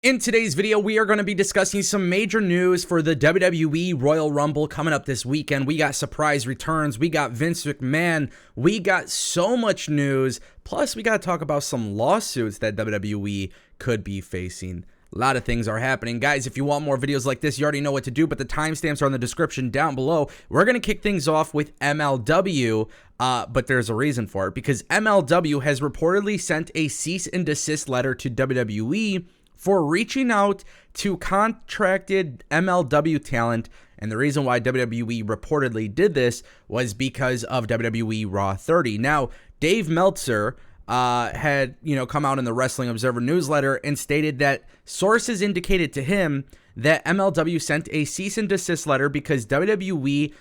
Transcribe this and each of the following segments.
In today's video, we are going to be discussing some major news for the WWE Royal Rumble coming up this weekend. We got surprise returns, we got Vince McMahon, we got so much news, plus we got to talk about some lawsuits that WWE could be facing. A lot of things are happening. Guys, if you want more videos like this, you already know what to do, but the timestamps are in the description down below. We're going to kick things off with MLW, but there's a reason for it, because MLW has reportedly sent a cease and desist letter to WWE for reaching out to contracted MLW talent. And the reason why WWE reportedly did this was because of WWE Raw 30. Now, Dave Meltzer had, come out in the Wrestling Observer newsletter and stated that sources indicated to him that MLW sent a cease and desist letter because WWE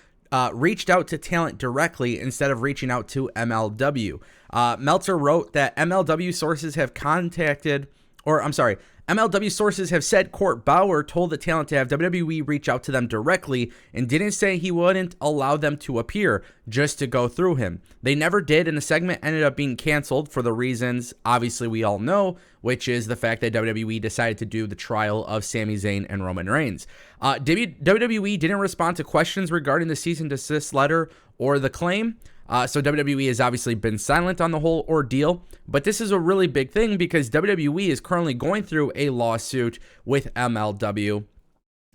reached out to talent directly instead of reaching out to MLW. Meltzer wrote that MLW sources have MLW sources have said Court Bauer told the talent to have WWE reach out to them directly and didn't say he wouldn't allow them to appear, just to go through him. They never did, and the segment ended up being canceled for the reasons obviously we all know, which is the fact that WWE decided to do the trial of Sami Zayn and Roman Reigns. WWE didn't respond to questions regarding the cease and desist letter or the claim. So WWE has obviously been silent on the whole ordeal, but this is a really big thing because WWE is currently going through a lawsuit with MLW,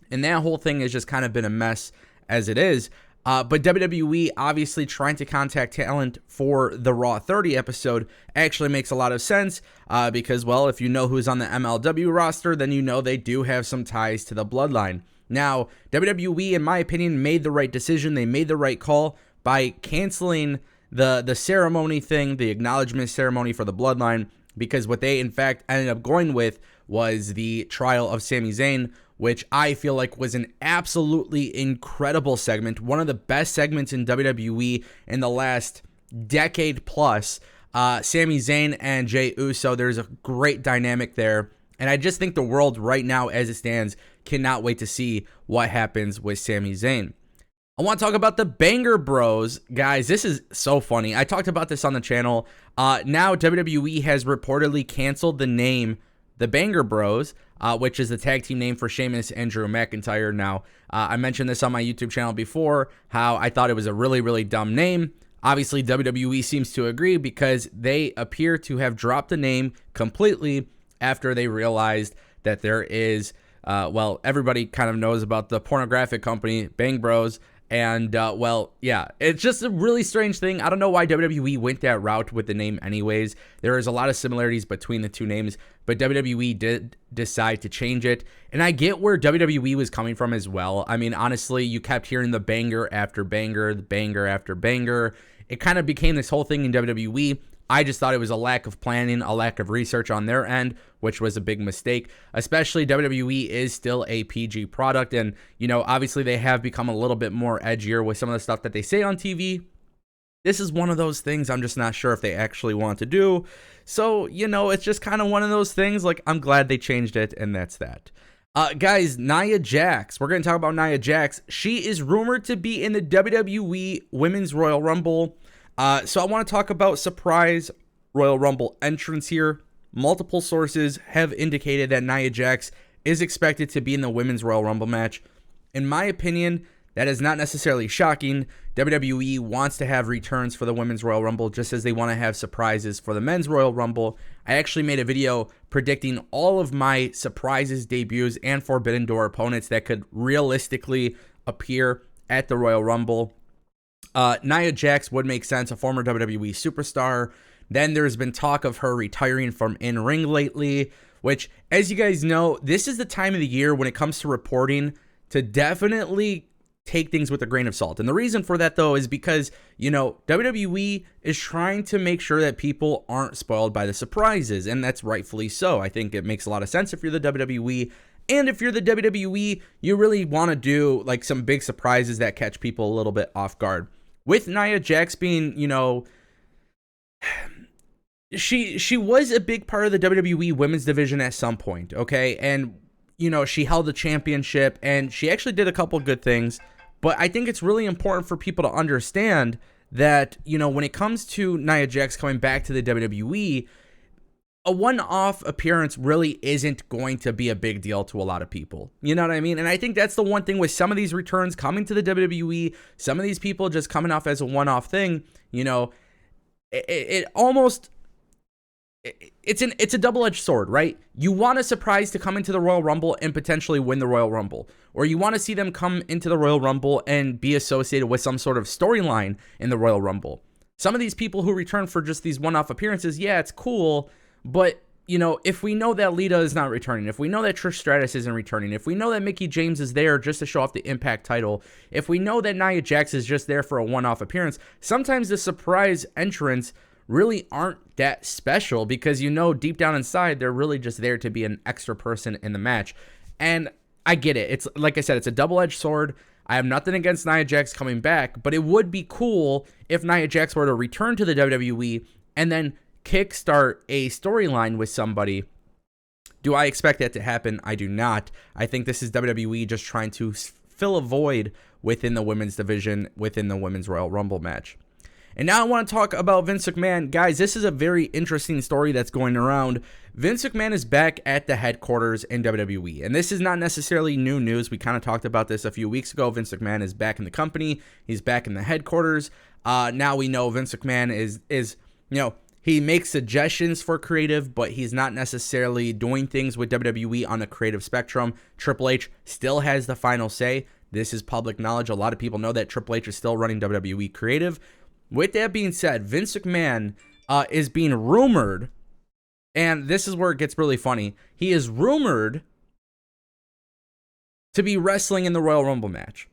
and that whole thing has just kind of been a mess as it is. But WWE obviously trying to contact talent for the Raw 30 episode actually makes a lot of sense because, well, if you know who's on the MLW roster, then you know they do have some ties to the bloodline. Now, WWE, in my opinion, made the right decision. They made the right call by canceling the ceremony thing, the acknowledgement ceremony for the bloodline, because what they in fact ended up going with was the trial of Sami Zayn, which I feel like was an absolutely incredible segment, one of the best segments in WWE in the last decade plus. Sami Zayn and Jey Uso, there's a great dynamic there, and I just think the world right now as it stands cannot wait to see what happens with Sami Zayn. I want to talk about the Banger Bros. Guys, this is so funny. I talked about this on the channel. Now WWE has reportedly canceled the name The Banger Bros, which is the tag team name for Sheamus and Drew McIntyre. Now, I mentioned this on my YouTube channel before, how I thought it was a really, really dumb name. Obviously, WWE seems to agree because they appear to have dropped the name completely after they realized that there is, everybody kind of knows about the pornographic company, Bang Bros. And, yeah, it's just a really strange thing. I don't know why WWE went that route with the name anyways. There is a lot of similarities between the two names, but WWE did decide to change it. And I get where WWE was coming from as well. I mean, honestly, you kept hearing the banger after banger, the banger after banger. It kind of became this whole thing in WWE. I just thought it was a lack of planning, a lack of research on their end, which was a big mistake. Especially WWE is still a PG product, and, obviously they have become a little bit more edgier with some of the stuff that they say on TV. This is one of those things I'm just not sure if they actually want to do. So, it's just kind of one of those things, like, I'm glad they changed it, and that's that. Guys, Nia Jax. We're going to talk about Nia Jax. She is rumored to be in the WWE Women's Royal Rumble. So I want to talk about surprise Royal Rumble entrants here. Multiple sources have indicated that Nia Jax is expected to be in the Women's Royal Rumble match. In my opinion, that is not necessarily shocking. WWE wants to have returns for the Women's Royal Rumble just as they want to have surprises for the Men's Royal Rumble. I actually made a video predicting all of my surprises, debuts, and Forbidden Door opponents that could realistically appear at the Royal Rumble. Nia Jax would make sense, a former WWE superstar. Then there's been talk of her retiring from in-ring lately, which, as you guys know, this is the time of the year when it comes to reporting to definitely take things with a grain of salt. And the reason for that, though, is because, WWE is trying to make sure that people aren't spoiled by the surprises, and that's rightfully so. I think it makes a lot of sense if you're the WWE. And if you're the WWE, you really want to do like some big surprises that catch people a little bit off guard. With Nia Jax being, she was a big part of the WWE women's division at some point, okay? And, she held the championship and she actually did a couple good things. But I think it's really important for people to understand that, when it comes to Nia Jax coming back to the WWE, a one-off appearance really isn't going to be a big deal to a lot of people. You know what I mean? And I think that's the one thing with some of these returns coming to the WWE, some of these people just coming off as a one-off thing, you know, it's a double-edged sword, right? You want a surprise to come into the Royal Rumble and potentially win the Royal Rumble, or you want to see them come into the Royal Rumble and be associated with some sort of storyline in the Royal Rumble. Some of these people who return for just these one-off appearances, yeah, it's cool, but, you know, if we know that Lita is not returning, if we know that Trish Stratus isn't returning, if we know that Mickie James is there just to show off the Impact title, if we know that Nia Jax is just there for a one-off appearance, sometimes the surprise entrants really aren't that special because, you know, deep down inside, they're really just there to be an extra person in the match. And I get it. It's like I said, it's a double-edged sword. I have nothing against Nia Jax coming back, but it would be cool if Nia Jax were to return to the WWE and then kickstart a storyline with somebody. Do I expect that to happen? I do not. I think this is WWE just trying to fill a void within the women's division, within the Women's Royal Rumble match. And now I want to talk about Vince McMahon. Guys, this is a very interesting story that's going around. Vince McMahon is back at the headquarters in WWE. And this is not necessarily new news. We kind of talked about this a few weeks ago. Vince McMahon is back in the company. He's back in the headquarters. Now we know Vince McMahon is you know, he makes suggestions for creative, but he's not necessarily doing things with WWE on a creative spectrum. Triple H still has the final say. This is public knowledge. A lot of people know that Triple H is still running WWE creative. With that being said, Vince McMahon is being rumored, and this is where it gets really funny. He is rumored to be wrestling in the Royal Rumble match.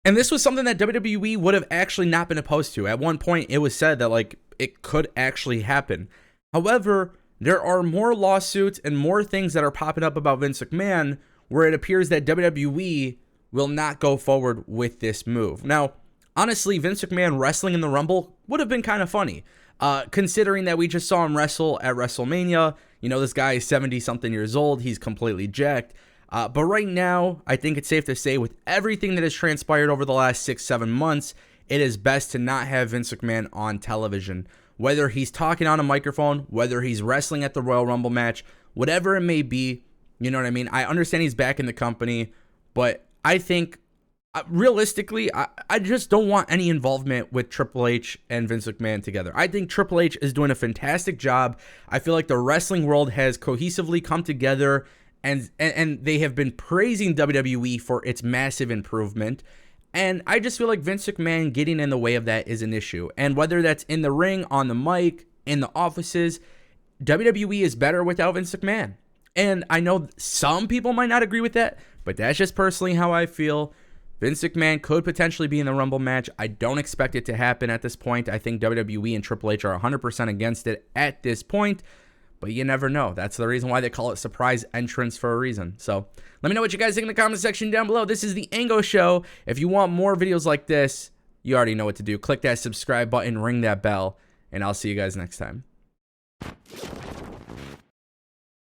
And this was something that WWE would have actually not been opposed to. At one point, it was said that, like, it could actually happen. However, there are more lawsuits and more things that are popping up about Vince McMahon where it appears that WWE will not go forward with this move. Now, honestly, Vince McMahon wrestling in the Rumble would have been kind of funny, considering that we just saw him wrestle at WrestleMania. You know, this guy is 70-something years old. He's completely jacked. But right now, I think it's safe to say with everything that has transpired over the last 6-7 months, it is best to not have Vince McMahon on television. Whether he's talking on a microphone, whether he's wrestling at the Royal Rumble match, whatever it may be, you know what I mean? I understand he's back in the company, but I think, realistically, I just don't want any involvement with Triple H and Vince McMahon together. I think Triple H is doing a fantastic job. I feel like the wrestling world has cohesively come together, and they have been praising WWE for its massive improvement. And I just feel like Vince McMahon getting in the way of that is an issue. And whether that's in the ring, on the mic, in the offices, WWE is better without Vince McMahon. And I know some people might not agree with that, but that's just personally how I feel. Vince McMahon could potentially be in the Rumble match. I don't expect it to happen at this point. I think WWE and Triple H are 100% against it at this point, but you never know. That's the reason why they call it surprise entrance for a reason. So let me know what you guys think in the comment section down below. This is the Ango Show. If you want more videos like this, you already know what to do. Click that subscribe button, ring that bell, and I'll see you guys next time.